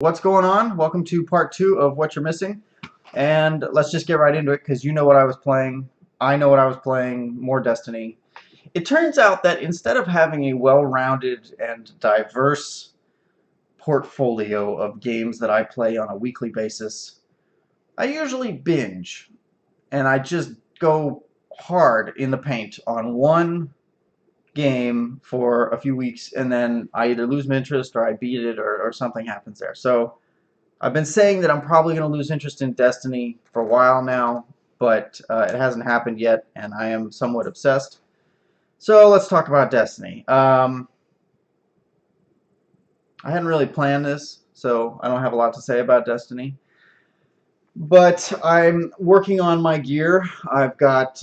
What's going on? Welcome to part 2 of What You're Missing. And let's just get right into it because you know what I was playing. I know what I was playing. More Destiny. It turns out that instead of having a well-rounded and diverse portfolio of games that I play on a weekly basis, I usually binge. And I just go hard in the paint on one game for a few weeks, and then I either lose my interest or I beat it or something happens there. So I've been saying that I'm probably going to lose interest in Destiny for a while now, but it hasn't happened yet, and I am somewhat obsessed. So let's talk about Destiny. I hadn't really planned this, so I don't have a lot to say about Destiny. But I'm working on my gear. I've got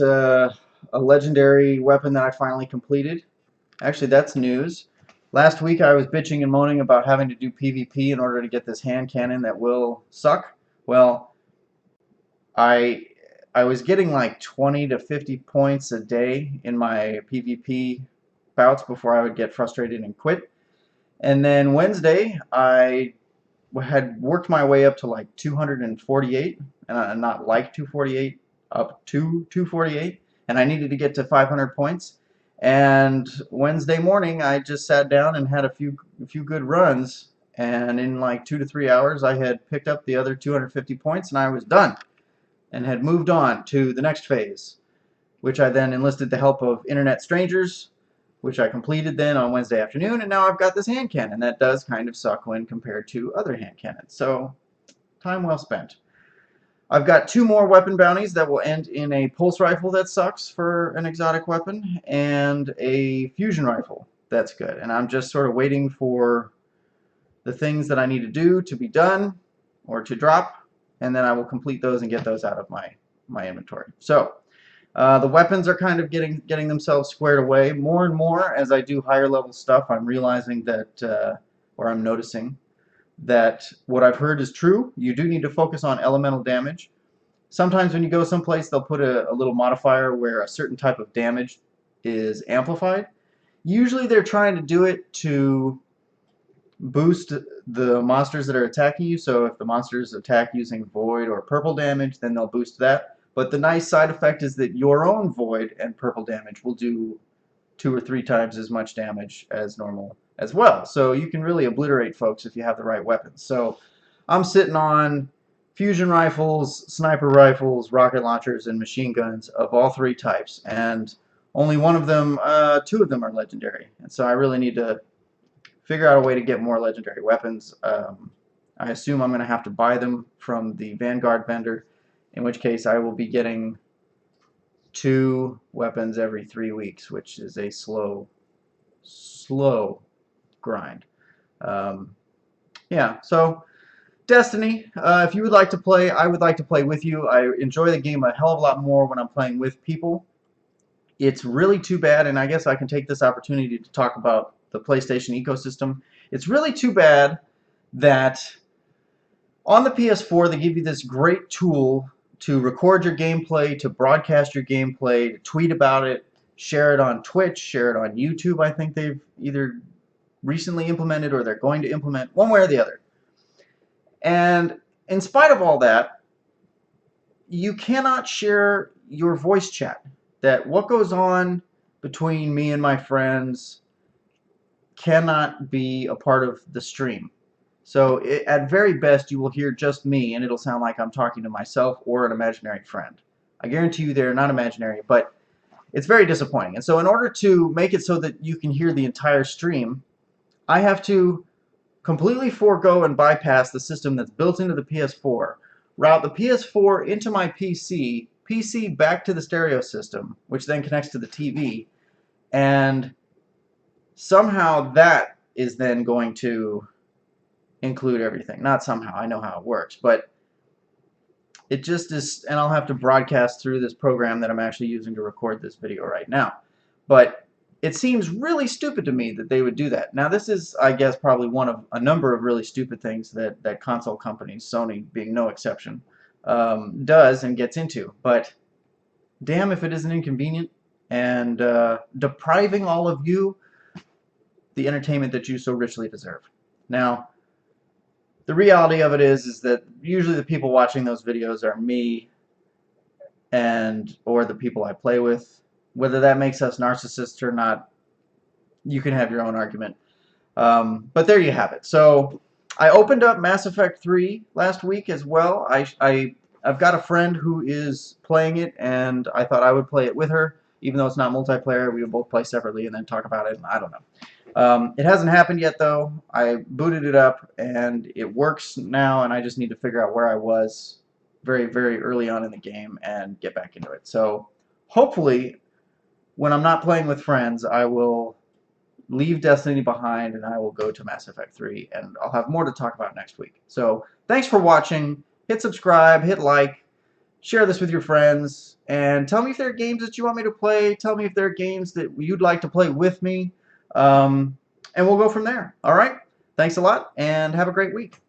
a legendary weapon that I finally completed. Actually, that's news. Last week I was bitching and moaning about having to do PvP in order to get this hand cannon that will suck. Well, I was getting like 20 to 50 points a day in my PvP bouts before I would get frustrated and quit. And then Wednesday I had worked my way up to like 248, and not like 248, up to 248, and I needed to get to 500 points. And Wednesday morning I just sat down and had a few good runs, and in like 2 to 3 hours I had picked up the other 250 points and I was done and had moved on to the next phase, which I then enlisted the help of internet strangers, which I completed then on Wednesday afternoon, and now I've got this hand cannon that does kind of suck when compared to other hand cannons. So, time well spent. I've got 2 more weapon bounties that will end in a pulse rifle that sucks for an exotic weapon, and a fusion rifle that's good. And I'm just sort of waiting for the things that I need to do to be done or to drop, and then I will complete those and get those out of my inventory. So the weapons are kind of getting themselves squared away. More and more as I do higher level stuff, I'm realizing that, or I'm noticing that what I've heard is true. You do need to focus on elemental damage. Sometimes when you go someplace, they'll put a little modifier where a certain type of damage is amplified. Usually they're trying to do it to boost the monsters that are attacking you. So if the monsters attack using void or purple damage, then they'll boost that. But the nice side effect is that your own void and purple damage will do 2 or 3 times as much damage as normal as well. So you can really obliterate folks if you have the right weapons. So I'm sitting on fusion rifles, sniper rifles, rocket launchers, and machine guns of all 3 types. And only one of them, 2 of them are legendary. And so I really need to figure out a way to get more legendary weapons. I assume I'm going to have to buy them from the Vanguard vendor, in which case I will be getting 2 weapons every 3 weeks, which is a slow grind. Yeah, so Destiny, if you would like to play, I would like to play with you. I enjoy the game a hell of a lot more when I'm playing with people. It's really too bad, and I guess I can take this opportunity to talk about the PlayStation ecosystem. It's really too bad that on the PS4 they give you this great tool to record your gameplay, to broadcast your gameplay, to tweet about it, share it on Twitch, share it on YouTube. I think they've either recently implemented or they're going to implement, one way or the other. And in spite of all that, you cannot share your voice chat. That what goes on between me and my friends cannot be a part of the stream. So at very best you will hear just me, and it'll sound like I'm talking to myself or an imaginary friend. I guarantee you they're not imaginary, but it's very disappointing. And so in order to make it so that you can hear the entire stream, I have to completely forego and bypass the system that's built into the PS4, route the PS4 into my PC, PC back to the stereo system, which then connects to the TV, and somehow that is then going to include everything. Not somehow, I know how it works, but it just is, and I'll have to broadcast through this program that I'm actually using to record this video right now. But it seems really stupid to me that they would do that. Now this is, I guess, probably one of a number of really stupid things that console companies, Sony being no exception, does and gets into. But damn if it isn't inconvenient and depriving all of you the entertainment that you so richly deserve. Now, the reality of it is that usually the people watching those videos are me and or the people I play with. Whether that makes us narcissists or not, you can have your own argument. But there you have it. So I opened up Mass Effect 3 last week as well. I've got a friend who is playing it, and I thought I would play it with her. Even though it's not multiplayer, we would both play separately and then talk about it. I don't know. It hasn't happened yet, though. I booted it up, and it works now, and I just need to figure out where I was very, very early on in the game and get back into it. So hopefully, when I'm not playing with friends, I will leave Destiny behind and I will go to Mass Effect 3, and I'll have more to talk about next week. So thanks for watching. Hit subscribe, hit like, share this with your friends, and tell me if there are games that you want me to play. Tell me if there are games that you'd like to play with me, and we'll go from there. All right? Thanks a lot, and have a great week.